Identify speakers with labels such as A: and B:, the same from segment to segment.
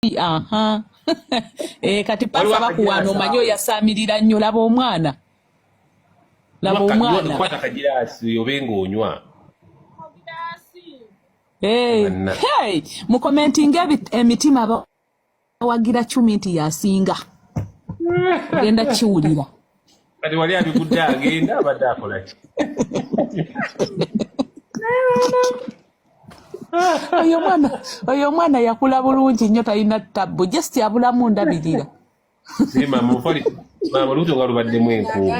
A: aha kati pasa bakuwano manyo yasamirira nnyo laba omwana
B: kwata kagirasi obengo onywa
A: hey mu commenting emitima wagira chumi nti yasinga genda kiwulira
B: kati wali abikudde agenda abadde akolaki
A: oyo mwana yakula bulungi nnyo talina tabbu just yabulamu ndabirira
B: sima mufali mama luto nga lubaddemu enkuubo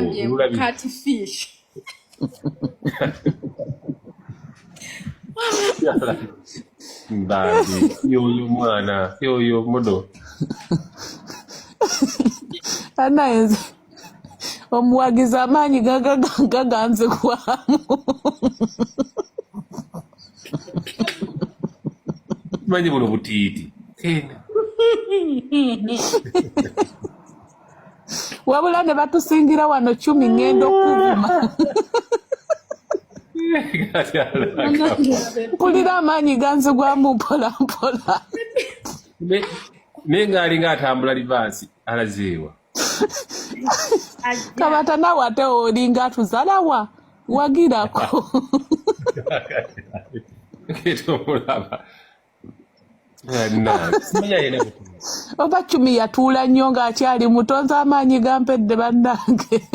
B: mbabi yoyo mwana yoyo modo
A: anayenze omuwagiza amaanyi gaganze kwamu
B: manyi buno butiiti
A: wabula ne batusingira wano 10 ngendo okuvuma mpulira amaanyi ganze gwamu mpola mpola
B: naye ng'alinga atambula livansi alazeewa
A: kabata nawe ate olinga atuzalawa wagirako
B: ketomulaba
A: oba 10 yatuula nnyo ng'akyali mutonze amaanyi gampedde bannange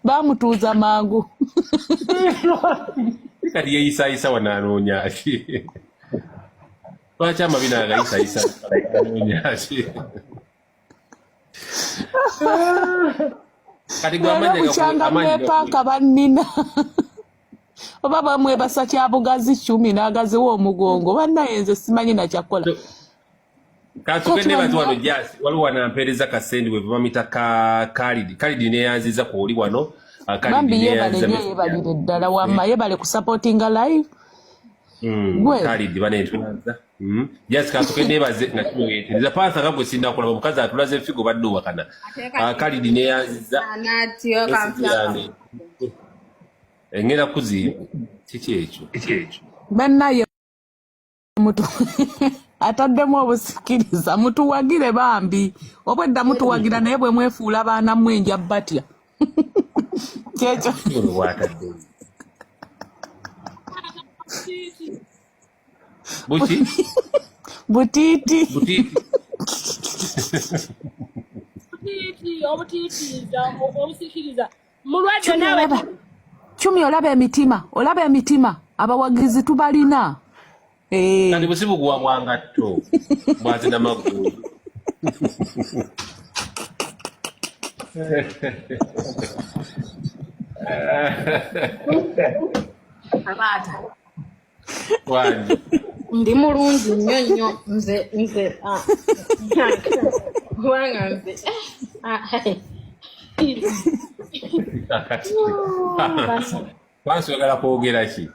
A: bamutuuza mangu
B: kati yeeyisayisa wanaanoonya ki lwaki amabina agayisayisa anoonya ki kati
A: gwamanyabukyanga mwepaaka bannina oba bamwebasa kyabugazi 10 n'agaziwa omugongo bannayenze simanyi nakyakola
B: katugende bazi wano jasi waliwo wanampeereza kasendi bwe bamita kalidi neyanziza kwoli wano
A: bambi yebalire ddala wamma yebale ku supportinga live
B: kalidi banentunaza jasi katugende baze nga kimuyetereza pansa nga gwe sindakola omukazi atulaze efigo badde owakana kalidi neyanziza engenda kuziba kiki ekyo
A: bannaye mutu ataddemu obusikiriza mutuwagire bambi obwedda mutuwagira naye bwe mwefuula baana mwenja batya kyekyo butiiti
C: obusikiriza mulwadde nawe
A: 10 olaba emitima abawagizi tubalina
B: kandi busibu guwa mwangatto bwazi namagulu
C: abata
B: wanje
C: ndi mulungi nnyo nze wanga nze
B: pansi ogala kwogera ki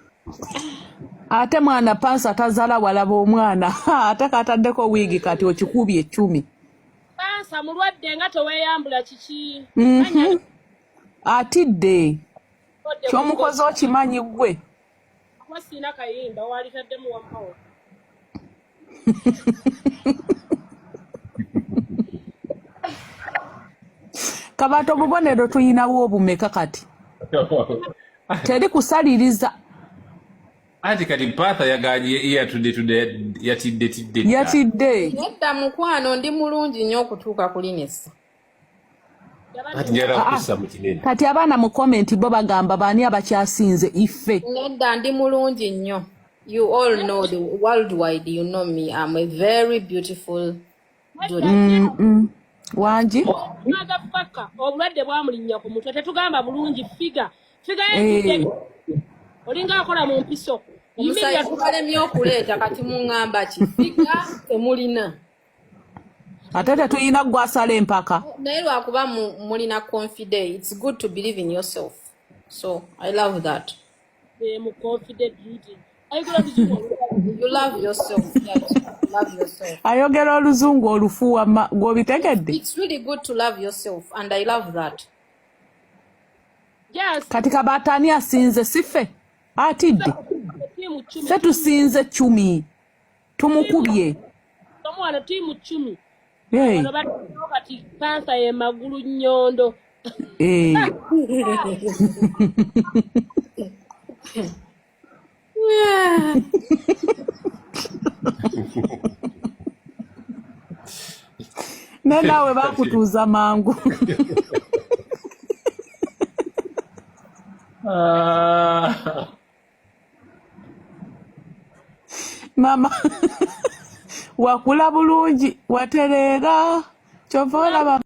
A: ate mwana pansi atazala walaba omwana ate kataddeko wiigi kati okikubye 10
C: pansa mulwadde nga toweyambula kiki
A: atidde kyomukozi okimanyi gwe
C: wasina kayimba walitadde wampawo
A: kabato obubonero tuyinawo obumeka kati teri kusaliriza
B: ati kati mpatha yaganye yatidde
C: nedda mukwano ndi mulungi nnyo okutuuka kuli nessa
B: ati njagala kussa mu kinene
A: kati abaana mu komenti bo bagamba baani abakyasinze ife
C: nedda ndi mulungi nnyo you all know the worldwide you know me I'm a very beautiful
A: wanji
C: agafaka obulwadde bwamulinnya ku mutwe tetugamba bulungi figa yedde olinga akola mu mpiso omusajja tubalemye okuleeta kati muŋŋamba kifiga temulina
A: ate tetuyina gwasala empaka
C: naye lwakuba mulina confidence it's good to believe in yourself so I love that mu confident beauty you love yourself love yourself
A: ayogera oluzungu olufuwa gwobitegedde
C: it's really good to love yourself and I love that yes
A: kati kabatani asinze sife atidde se tusinze 10 tumukubye
C: abamu wano tiimu 10
A: Hey.
C: wano baliwo kati pansa ye magulu nnyondo
A: ne nawe bakutuuza mangu. Mama wakula bulungi watereera kyova olaba